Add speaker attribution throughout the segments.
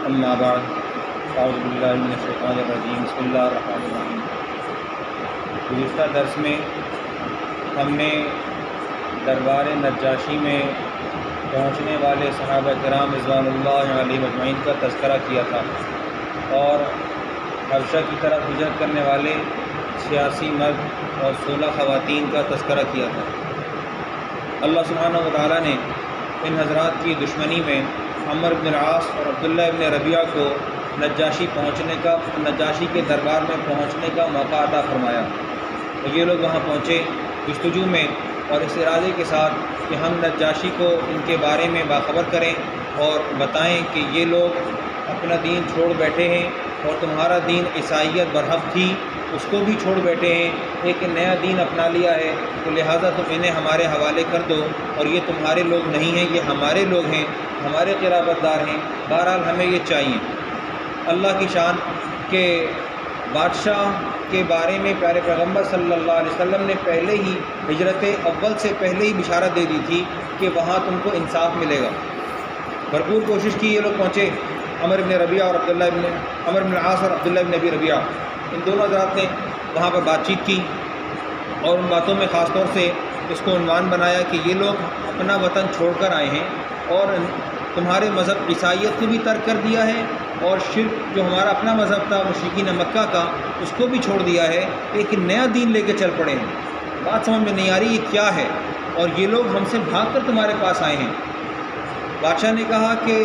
Speaker 1: اما بعد اعوذ باللہ من الشیطان الرجیم بسم اللہ الرحمن الرحیم۔ گزشتہ درس میں ہم نے دربار نجاشی میں پہنچنے والے صحابہ کرام رضوان اللہ علیہم اجمعین کا تذکرہ کیا تھا اور حبشہ کی طرف ہجرت کرنے والے 86 مرد اور 16 خواتین کا تذکرہ کیا تھا۔ اللہ سبحانہ وتعالیٰ نے ان حضرات کی دشمنی میں عمرو بن العاص اور عبداللہ ابن ربیعہ کو نجاشی کے دربار میں پہنچنے کا موقع عطا فرمایا اور یہ لوگ وہاں پہنچے جستجو میں اور اس ارادے کے ساتھ کہ ہم نجاشی کو ان کے بارے میں باخبر کریں اور بتائیں کہ یہ لوگ اپنا دین چھوڑ بیٹھے ہیں اور تمہارا دین عیسائیت برحق تھی اس کو بھی چھوڑ بیٹھے ہیں، ایک نیا دین اپنا لیا ہے، تو لہٰذا تم انہیں ہمارے حوالے کر دو اور یہ تمہارے لوگ نہیں ہیں، یہ ہمارے لوگ ہیں، ہمارے قرابت دار ہیں، بہرحال ہمیں یہ چاہیے۔ اللہ کی شان کہ بادشاہ کے بارے میں پیارے پیغمبر صلی اللہ علیہ وسلم نے پہلے ہی ہجرت اول سے پہلے ہی بشارت دے دی تھی کہ وہاں تم کو انصاف ملے گا۔ بھرپور کوشش کی، یہ لوگ پہنچے، عمرو بن ربیعہ اور عمرو بن العاص اور عبداللہ بن ابی ربیعہ، ان دونوں حضرات نے وہاں پر بات چیت کی اور ان باتوں میں خاص طور سے اس کو عنوان بنایا کہ یہ لوگ اپنا وطن چھوڑ کر آئے ہیں اور تمہارے مذہب عیسائیت کو بھی ترک کر دیا ہے اور شرک جو ہمارا اپنا مذہب تھا مشرکین مکہ کا اس کو بھی چھوڑ دیا ہے، ایک نیا دین لے کے چل پڑے ہیں۔ بات سمجھ میں نہیں آ رہی یہ کیا ہے، اور یہ لوگ ہم سے بھاگ کر تمہارے پاس آئے ہیں۔ بادشاہ نے کہا کہ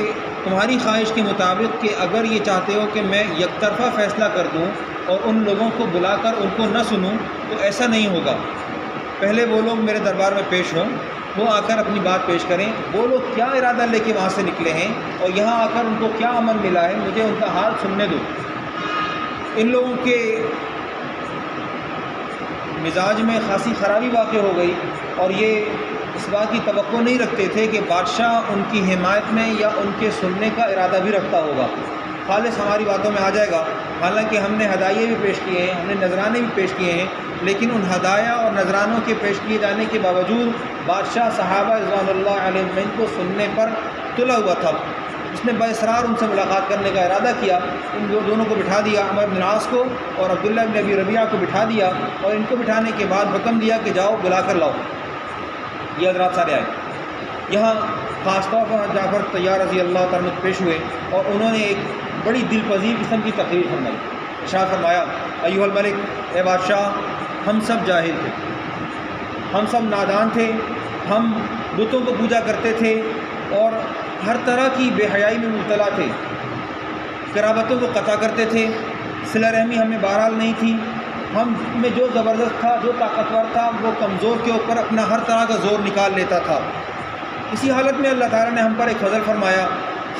Speaker 1: تمہاری خواہش کے مطابق کہ اگر یہ چاہتے ہو کہ میں یک طرفہ فیصلہ کر دوں اور ان لوگوں کو بلا کر ان کو نہ سنوں تو ایسا نہیں ہوگا۔ پہلے وہ لوگ میرے دربار میں پیش ہوں، وہ آ کر اپنی بات پیش کریں، وہ لوگ کیا ارادہ لے کے وہاں سے نکلے ہیں اور یہاں آ کر ان کو کیا امن ملا ہے، مجھے ان کا حال سننے دو۔ ان لوگوں کے مزاج میں خاصی خرابی واقع ہو گئی اور یہ اس بات کی توقع نہیں رکھتے تھے کہ بادشاہ ان کی حمایت میں یا ان کے سننے کا ارادہ بھی رکھتا ہوگا، خالص ہماری باتوں میں آ جائے گا۔ حالانکہ ہم نے ہدایے بھی پیش کیے ہیں، ہم نے نذرانے بھی پیش کیے ہیں، لیکن ان ہدایہ اور نذرانوں کے پیش کیے جانے کے باوجود بادشاہ صحابہ رضوان اللہ علیہ کو سننے پر تلا ہوا تھا۔ اس نے باصرار ان سے ملاقات کرنے کا ارادہ کیا، ان دونوں کو بٹھا دیا، عمرو بن العاص کو اور عبداللہ بن ابی ربیعہ کو بٹھا دیا اور ان کو بٹھانے کے بعد حکم دیا کہ جاؤ بلا کر لاؤ۔ یہ حضرات سارے آئے، یہاں خاص طور پر جعفر طیار رضی اللہ تعالیٰ پیش ہوئے اور انہوں نے ایک بڑی دل پذیر قسم کی تقریر فرمائی۔ ارشاد فرمایا، ایھا الملک، اے بادشاہ، ہم سب جاہل تھے، ہم سب نادان تھے، ہم بتوں کو پوجا کرتے تھے اور ہر طرح کی بے حیائی میں مبتلا تھے، قرابتوں کو قطع کرتے تھے، صلہ رحمی ہمیں بہرحال نہیں تھی، ہم میں جو زبردست تھا، جو طاقتور تھا، وہ کمزور کے اوپر اپنا ہر طرح کا زور نکال لیتا تھا۔ اسی حالت میں اللہ تعالیٰ نے ہم پر ایک فضل فرمایا،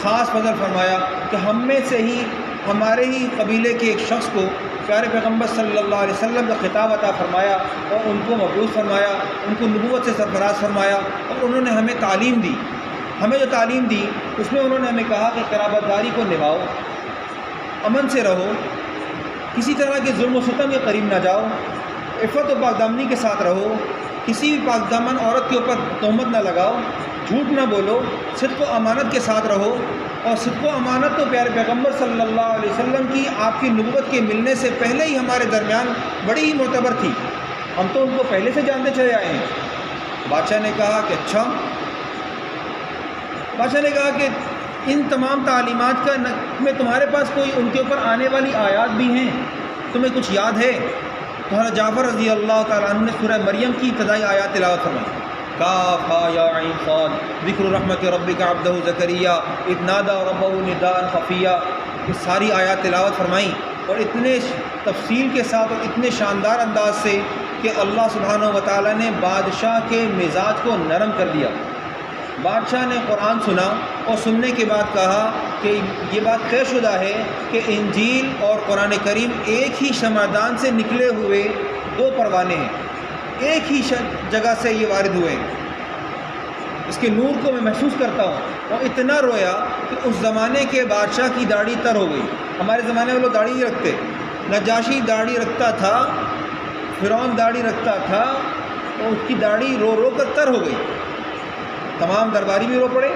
Speaker 1: خاص فضل فرمایا کہ ہم میں سے ہی ہمارے ہی قبیلے کے ایک شخص کو پیارے پیغمبر صلی اللہ علیہ وسلم کا خطاب عطا فرمایا اور ان کو مبعوث فرمایا، ان کو نبوت سے سرفراز فرمایا اور انہوں نے ہمیں تعلیم دی۔ ہمیں جو تعلیم دی اس میں انہوں نے ہمیں کہا کہ قرابت داری کو نبھاؤ، امن سے رہو، کسی طرح کے ظلم و ستم کے قریب نہ جاؤ، عفت و پاکدامنی کے ساتھ رہو، کسی بھی پاک دامن عورت کے اوپر تہمت نہ لگاؤ، جھوٹ نہ بولو، صدق و امانت کے ساتھ رہو۔ اور صدق و امانت تو پیارے پیغمبر صلی اللہ علیہ وسلم کی آپ کی نبوت کے ملنے سے پہلے ہی ہمارے درمیان بڑی ہی معتبر تھی، ہم تو ان کو پہلے سے جانتے چلے آئے ہیں۔ بادشاہ نے کہا کہ اچھا، بادشاہ نے کہا کہ ان تمام تعلیمات کا میں تمہارے پاس کوئی ان کے اوپر آنے والی آیات بھی ہیں، تمہیں کچھ یاد ہے؟ تو حضرت جعفر رضی اللہ تعالیٰ عنہ نے سورہ مریم کی ابتدائی آیات تلاوت فرمائی، کاف ہا یا عین صاد ذکر رحمت ربک عبدہ زکریا اذ نادى ربہ نداء خفیا، یہ ساری آیات تلاوت فرمائیں اور اتنے تفصیل کے ساتھ اور اتنے شاندار انداز سے کہ اللہ سبحانہ و تعالیٰ نے بادشاہ کے مزاج کو نرم کر دیا۔ بادشاہ نے قرآن سنا اور سننے کے بعد کہا کہ یہ بات طے شدہ ہے کہ انجیل اور قرآن کریم ایک ہی شمعدان سے نکلے ہوئے دو پروانے ہیں، ایک ہی جگہ سے یہ وارد ہوئے ہیں، اس کے نور کو میں محسوس کرتا ہوں۔ اور اتنا رویا کہ اس زمانے کے بادشاہ کی داڑھی تر ہو گئی۔ ہمارے زمانے میں لوگ داڑھی نہیں رکھتے، نجاشی داڑھی رکھتا تھا، فرعون داڑھی رکھتا تھا اور اس کی داڑھی رو رو کر تر ہو گئی، تمام درباری بھی رو پڑے۔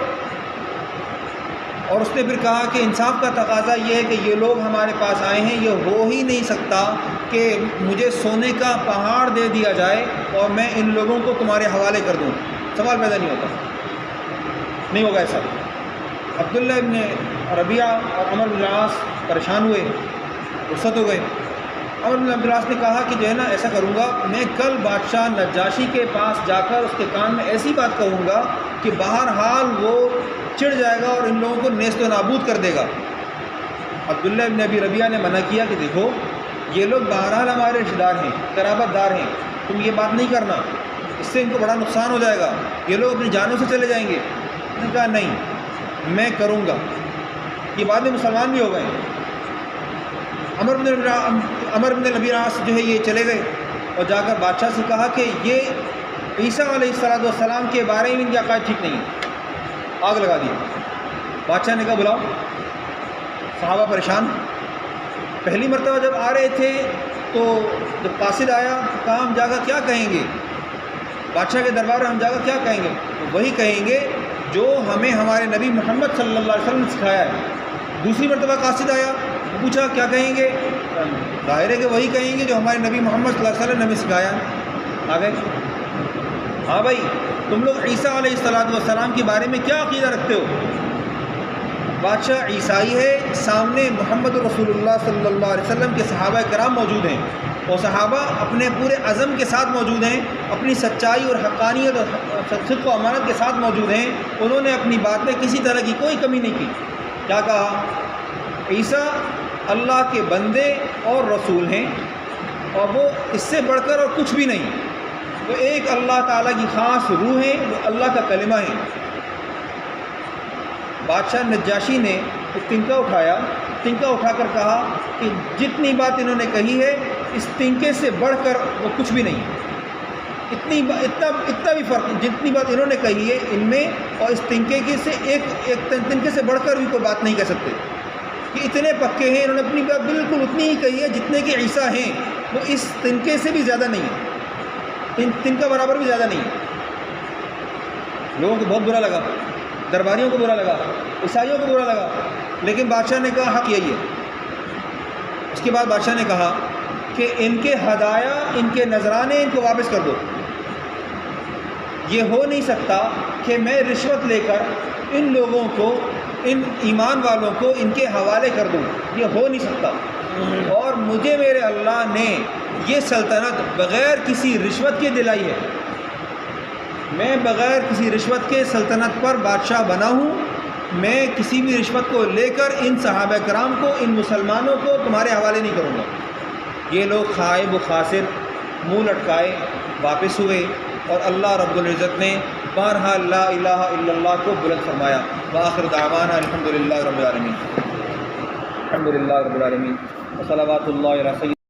Speaker 1: اور اس نے پھر کہا کہ انصاف کا تقاضا یہ ہے کہ یہ لوگ ہمارے پاس آئے ہیں، یہ ہو ہی نہیں سکتا کہ مجھے سونے کا پہاڑ دے دیا جائے اور میں ان لوگوں کو تمہارے حوالے کر دوں، سوال پیدا نہیں ہوتا، نہیں ہوگا ایسا۔ عبداللہ ابن ربیعہ اور عمر بن العاص پریشان ہوئے، رخصت ہو گئے۔ عمر بن عبد العاص نے کہا کہ جو ہے نا ایسا کروں گا، میں کل بادشاہ نجاشی کے پاس جا کر اس کے کان میں ایسی بات کہوں گا کہ بہرحال وہ چڑ جائے گا اور ان لوگوں کو نیست و نابود کر دے گا۔ عبداللہ ابن ابی ربیعہ نے منع کیا کہ دیکھو یہ لوگ بہرحال ہمارے رشتہ دار ہیں، قرابت دار ہیں، تم یہ بات نہیں کرنا، اس سے ان کو بڑا نقصان ہو جائے گا، یہ لوگ اپنی جانوں سے چلے جائیں گے۔ انہوں نے کہا نہیں میں کروں گا، یہ بعد میں مسلمان بھی ہو گئے۔ عمر بن ابی العاص جو ہے یہ چلے گئے اور جا کر بادشاہ سے کہا کہ یہ عیسیٰ علیہ السلام کے بارے میں ان کے عقائد ٹھیک نہیں ہے، آگ لگا دی۔ بادشاہ نے کہا بلاؤ، صحابہ پریشان۔ پہلی مرتبہ جب آ رہے تھے تو جب قاصد آیا کہا ہم جا کر کیا کہیں گے، بادشاہ کے دربار میں ہم جا کر کیا کہیں گے؟ تو وہی کہیں گے جو ہمیں ہمارے نبی محمد صلی اللہ علیہ وسلم نے سکھایا ہے۔ دوسری مرتبہ قاصد آیا، پوچھا کیا کہیں گے؟ ظاہر ہے کہ وہی کہیں گے جو ہمارے نبی محمد صلی اللہ علیہ وسلم نے ہمیں سکھایا ہے۔ آ گئے، ہاں بھائی تم لوگ عیسیٰ علیہ السلام کے بارے میں کیا عقیدہ رکھتے ہو؟ بادشاہ عیسائی ہے، سامنے محمد رسول اللہ صلی اللہ علیہ وسلم کے صحابہ کرام موجود ہیں، اور صحابہ اپنے پورے عزم کے ساتھ موجود ہیں، اپنی سچائی اور حقانیت اور صدق و امانت کے ساتھ موجود ہیں، انہوں نے اپنی بات میں کسی طرح کی کوئی کمی نہیں کی۔ کیا کہا؟ عیسیٰ اللہ کے بندے اور رسول ہیں، اور وہ اس سے بڑھ کر اور کچھ بھی نہیں، وہ ایک اللہ تعالیٰ کی خاص روح ہے، وہ اللہ کا کلمہ ہے۔ بادشاہ نجاشی نے ایک تنکا اٹھایا، تنکا اٹھا کر کہا کہ جتنی بات انہوں نے کہی ہے اس تنکے سے بڑھ کر وہ کچھ بھی نہیں، اتنا بھی فرق، جتنی بات انہوں نے کہی ہے ان میں اور اس تنکے کے سے ایک تنکے سے بڑھ کر بھی کوئی بات نہیں کہہ سکتے، کہ اتنے پکے ہیں، انہوں نے اپنی بات بالکل اتنی ہی کہی ہے جتنے کہ عیسیٰ ہیں، وہ اس تنکے سے بھی زیادہ نہیں ہے، تنکا برابر بھی زیادہ نہیں ہے۔ لوگوں کو بہت برا لگا، درباریوں کو برا لگا، عیسائیوں کو برا لگا، لیکن بادشاہ نے کہا حق یہی ہے۔ اس کے بعد بادشاہ نے کہا کہ ان کے ہدایا، ان کے نذرانے ان کو واپس کر دو۔ یہ ہو نہیں سکتا کہ میں رشوت لے کر ان لوگوں کو، ان ایمان والوں کو ان کے حوالے کر دوں، یہ ہو نہیں سکتا، اور مجھے میرے اللہ نے یہ سلطنت بغیر کسی رشوت کے دلائی ہے، میں بغیر کسی رشوت کے سلطنت پر بادشاہ بنا ہوں، میں کسی بھی رشوت کو لے کر ان صحابہ کرام کو، ان مسلمانوں کو تمہارے حوالے نہیں کروں گا۔ یہ لوگ خائب و خاسر منہ لٹکائے واپس ہوئے، اور اللہ رب العزت نے بہرحال لا الہ الا اللہ کو بلند فرمایا۔ وآخر دعوانا الحمدللہ رب العالمین، الحمدللہ رب العالمین، وصلوات اللہ علیہ